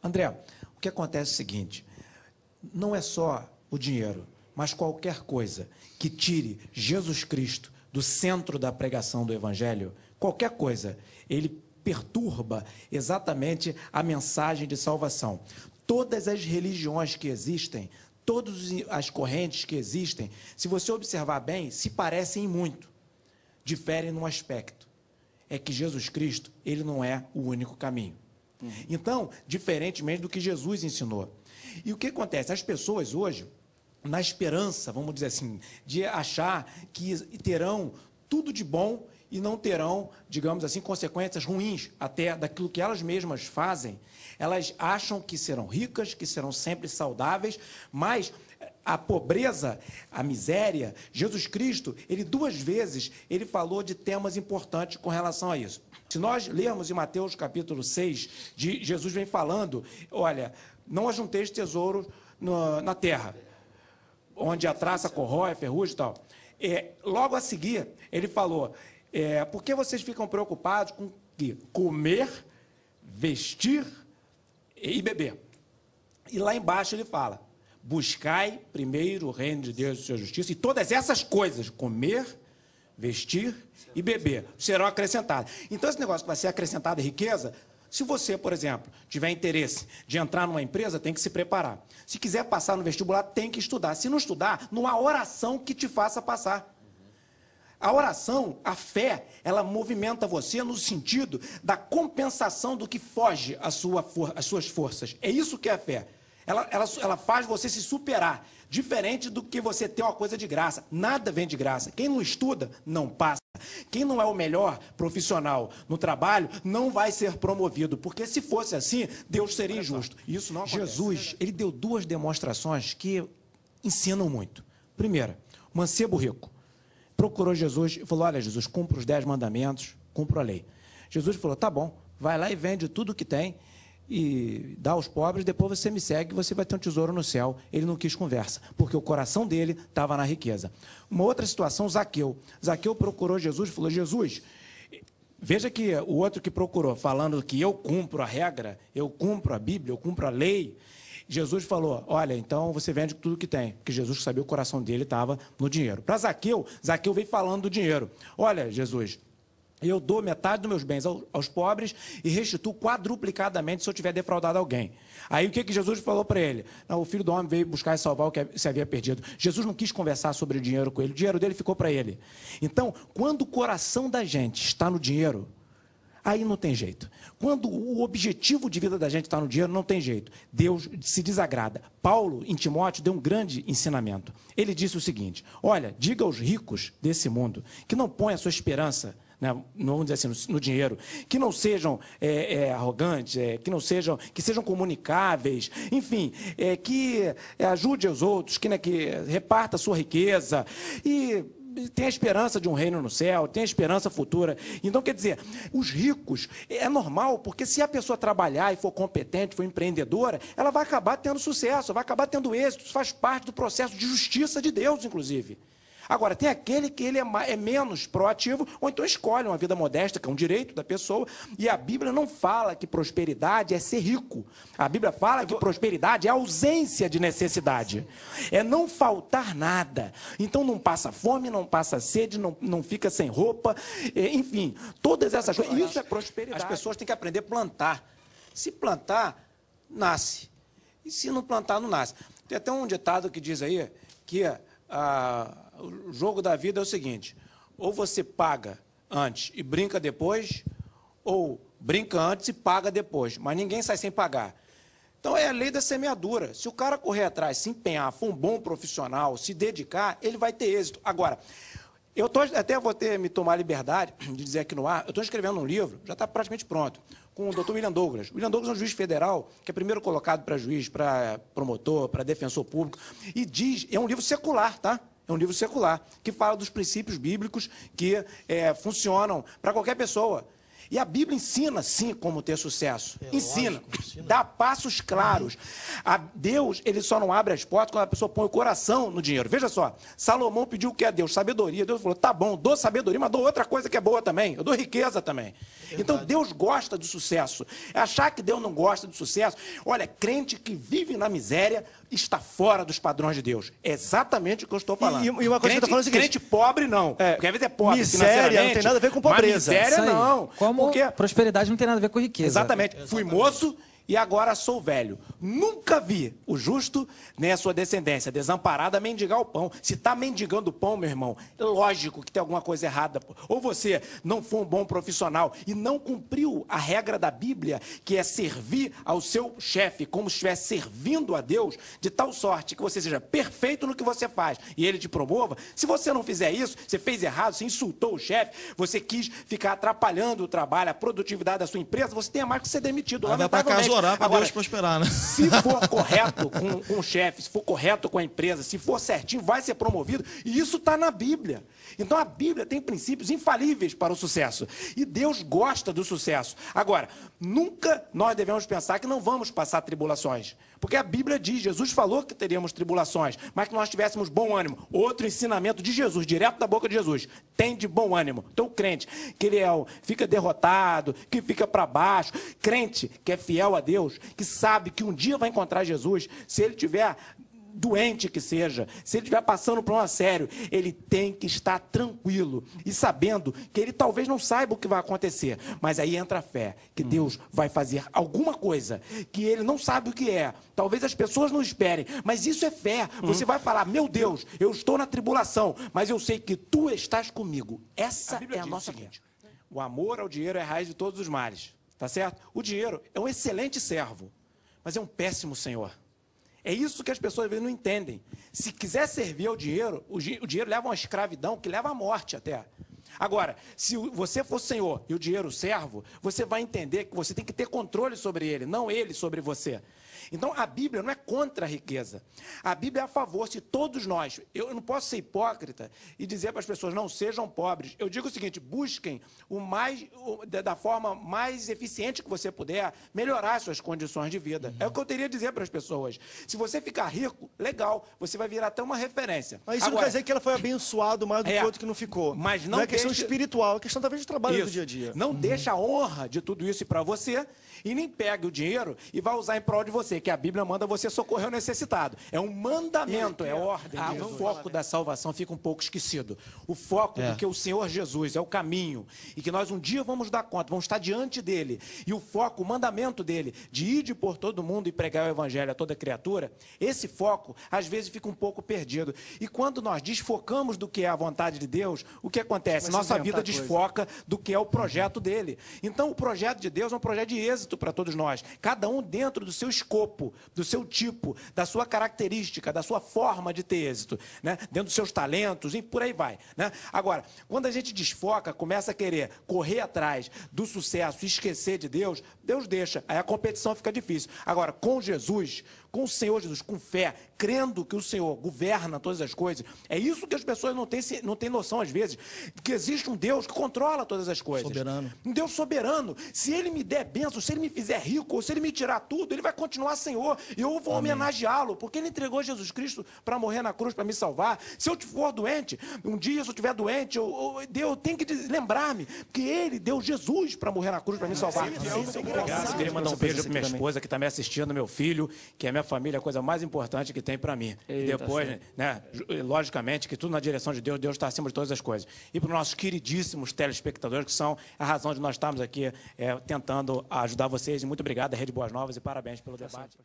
André, o que acontece é o seguinte, não é só o dinheiro, mas qualquer coisa que tire Jesus Cristo do centro da pregação do Evangelho, qualquer coisa, ele perturba exatamente a mensagem de salvação. Todas as religiões que existem, todas as correntes que existem, se você observar bem, se parecem muito, diferem num aspecto, é que Jesus Cristo, ele não é o único caminho. Então, diferentemente do que Jesus ensinou. E o que acontece? As pessoas hoje, na esperança, vamos dizer assim, de achar que terão tudo de bom e não terão, digamos assim, consequências ruins até daquilo que elas mesmas fazem, elas acham que serão ricas, que serão sempre saudáveis, mas a pobreza, a miséria, Jesus Cristo, ele 2 vezes, ele falou de temas importantes com relação a isso. Se nós lermos em Mateus capítulo 6, Jesus vem falando, olha, não ajunteis tesouros na terra, onde a traça corrói, a ferrugem e tal. Logo a seguir, ele falou, por que vocês ficam preocupados com comer, vestir e beber? E lá embaixo ele fala, buscai primeiro o reino de Deus e sua justiça, e todas essas coisas, comer, vestir e beber, serão acrescentadas. Então, esse negócio que vai ser acrescentada riqueza, se você, por exemplo, tiver interesse de entrar numa empresa, tem que se preparar. Se quiser passar no vestibular, tem que estudar. Se não estudar, não há oração que te faça passar. A oração, a fé, ela movimenta você no sentido da compensação do que foge às suas forças. É isso que é a fé. Ela faz você se superar, diferente do que você ter uma coisa de graça. Nada vem de graça. Quem não estuda, não passa. Quem não é o melhor profissional no trabalho, não vai ser promovido. Porque se fosse assim, Deus seria injusto. Isso não acontece. Jesus, ele deu 2 demonstrações que ensinam muito. Primeira, o mancebo rico procurou Jesus e falou, olha, Jesus, cumpra os 10 mandamentos, cumpra a lei. Jesus falou, tá bom, vai lá e vende tudo que tem e dá aos pobres, depois você me segue, você vai ter um tesouro no céu. Ele não quis conversa, porque o coração dele estava na riqueza. Uma outra situação, Zaqueu. Zaqueu procurou Jesus e falou, Jesus, veja que o outro que procurou, falando que eu cumpro a regra, eu cumpro a Bíblia, eu cumpro a lei, Jesus falou, olha, então você vende tudo que tem, porque Jesus sabia que o coração dele estava no dinheiro. Para Zaqueu, Zaqueu veio falando do dinheiro. Olha, Jesus, eu dou metade dos meus bens aos pobres e restituo quadruplicadamente se eu tiver defraudado alguém. Aí o que Jesus falou para ele? Não, o Filho do Homem veio buscar e salvar o que se havia perdido. Jesus não quis conversar sobre o dinheiro com ele, o dinheiro dele ficou para ele. Então, quando o coração da gente está no dinheiro, aí não tem jeito. Quando o objetivo de vida da gente está no dinheiro, não tem jeito. Deus se desagrada. Paulo, em Timóteo, deu um grande ensinamento. Ele disse o seguinte, olha, diga aos ricos desse mundo que não ponham a sua esperança, né, vamos dizer assim, no dinheiro, que não sejam arrogantes, que sejam comunicáveis, enfim, que ajude os outros, que reparta a sua riqueza e tem a esperança de um reino no céu, tem a esperança futura. Então, quer dizer, os ricos, é normal, porque se a pessoa trabalhar e for competente, for empreendedora, ela vai acabar tendo sucesso, vai acabar tendo êxito, isso faz parte do processo de justiça de Deus, inclusive. Agora, tem aquele que ele é menos proativo, ou então escolhe uma vida modesta, que é um direito da pessoa, e a Bíblia não fala que prosperidade é ser rico. A Bíblia fala que prosperidade é ausência de necessidade, é não faltar nada. Então não passa fome, não passa sede, não fica sem roupa, enfim, todas essas coisas. Isso é prosperidade. As pessoas têm que aprender a plantar. Se plantar, nasce. E se não plantar, não nasce. Tem até um ditado que diz aí que o jogo da vida é o seguinte, ou você paga antes e brinca depois, ou brinca antes e paga depois, mas ninguém sai sem pagar. Então é a lei da semeadura. Se o cara correr atrás, se empenhar, for um bom profissional, se dedicar, ele vai ter êxito. Agora, até vou me tomar a liberdade de dizer aqui no ar, eu estou escrevendo um livro, já está praticamente pronto, com o Dr. William Douglas. William Douglas é um juiz federal, que é primeiro colocado para juiz, para promotor, para defensor público, e é um livro secular, tá? É um livro secular, que fala dos princípios bíblicos que funcionam para qualquer pessoa. E a Bíblia ensina, sim, como ter sucesso. Ensina. Lógico, ensina. Dá passos claros. Deus, ele só não abre as portas quando a pessoa põe o coração no dinheiro. Veja só, Salomão pediu o que a Deus? Sabedoria. Deus falou, tá bom, dou sabedoria, mas dou outra coisa que é boa também. Eu dou riqueza também. Então, Deus gosta do sucesso. Achar que Deus não gosta do sucesso, olha, crente que vive na miséria está fora dos padrões de Deus. É exatamente o que eu estou falando. E uma coisa que eu tô falando é o seguinte, crente pobre, não. Porque às vezes é pobre miséria não tem nada a ver com pobreza. Mas miséria, não. Como Porque prosperidade não tem nada a ver com riqueza. exatamente. Fui moço e agora sou velho. Nunca vi o justo nem a sua descendência desamparada mendigar o pão. Se está mendigando o pão, meu irmão, é lógico que tem alguma coisa errada. Ou você não foi um bom profissional e não cumpriu a regra da Bíblia, que é servir ao seu chefe como se estivesse servindo a Deus, de tal sorte que você seja perfeito no que você faz e ele te promova. Se você não fizer isso, você fez errado, você insultou o chefe, você quis ficar atrapalhando o trabalho, a produtividade da sua empresa, você tem mais que ser demitido. Vai para casa orar para Deus prosperar, né? Se for correto com o chefe, se for correto com a empresa, se for certinho, vai ser promovido. E isso está na Bíblia. Então a Bíblia tem princípios infalíveis para o sucesso. E Deus gosta do sucesso. Agora, nunca nós devemos pensar que não vamos passar tribulações. Porque a Bíblia diz, Jesus falou que teríamos tribulações, mas que nós tivéssemos bom ânimo. Outro ensinamento de Jesus, direto da boca de Jesus. Tem de bom ânimo. Então o crente, que ele fica derrotado, que fica para baixo, crente que é fiel a Deus, que sabe que um dia vai encontrar Jesus, se ele tiver doente que seja, se ele estiver passando por um sério, ele tem que estar tranquilo e sabendo que ele talvez não saiba o que vai acontecer, mas aí entra a fé, que Deus vai fazer alguma coisa que ele não sabe o que é, talvez as pessoas não esperem, mas isso é fé. Você vai falar, meu Deus, eu estou na tribulação, mas eu sei que tu estás comigo. Essa é a nossa fé. O amor ao dinheiro é a raiz de todos os males, tá certo? O dinheiro é um excelente servo, mas é um péssimo senhor. É isso que as pessoas às vezes não entendem. Se quiser servir ao dinheiro, o dinheiro leva a uma escravidão que leva à morte até. Agora, se você for senhor e o dinheiro servo, você vai entender que você tem que ter controle sobre ele, não ele sobre você. Então, a Bíblia não é contra a riqueza. A Bíblia é a favor, se todos nós... Eu não posso ser hipócrita e dizer para as pessoas, não sejam pobres. Eu digo o seguinte, busquem da forma mais eficiente que você puder, melhorar as suas condições de vida. É o que eu teria a dizer para as pessoas. Se você ficar rico, legal, você vai virar até uma referência. Mas isso não quer dizer que ela foi abençoada mais do que outro que não ficou. Mas não é questão espiritual, é questão talvez de trabalho do dia a dia. Não deixa a honra de tudo isso ir para você e nem pegue o dinheiro e vai usar em prol de você, que a Bíblia manda você socorrer o necessitado. É um mandamento, é ordem. O foco da salvação fica um pouco esquecido. O foco do que o Senhor Jesus é o caminho e que nós um dia vamos dar conta, vamos estar diante dele. E o foco, o mandamento dele, de ir por todo mundo e pregar o evangelho a toda criatura, esse foco às vezes fica um pouco perdido. E quando nós desfocamos do que é a vontade de Deus, o que acontece? Nossa vida desfoca do que é o projeto dele. Então o projeto de Deus é um projeto de êxito para todos nós. Cada um dentro do seu escopo, do seu tipo, da sua característica, da sua forma de ter êxito, né? Dentro dos seus talentos e por aí vai, né? Agora, quando a gente desfoca, começa a querer correr atrás do sucesso e esquecer de Deus, Deus deixa, aí a competição fica difícil. Agora, com Jesus, com o Senhor Jesus, com fé, crendo que o Senhor governa todas as coisas, é isso que as pessoas não têm noção às vezes, que existe um Deus que controla todas as coisas. Soberano. Um Deus soberano. Se ele me der bênção, se ele me fizer rico, ou se ele me tirar tudo, ele vai continuar Senhor. E eu vou homenageá-lo, porque ele entregou Jesus Cristo para morrer na cruz, para me salvar. Se eu for doente, um dia se eu estiver doente, eu tenho que lembrar-me que ele deu Jesus para morrer na cruz, para me salvar. Obrigado. Queria mandar um beijo para minha esposa que está me assistindo, meu filho, que é minha família, é a coisa mais importante que tem para mim. E depois, né, logicamente, que tudo na direção de Deus, Deus está acima de todas as coisas. E para os nossos queridíssimos telespectadores, que são a razão de nós estarmos aqui tentando ajudar vocês. E muito obrigado, Rede Boas Novas, e parabéns pelo debate.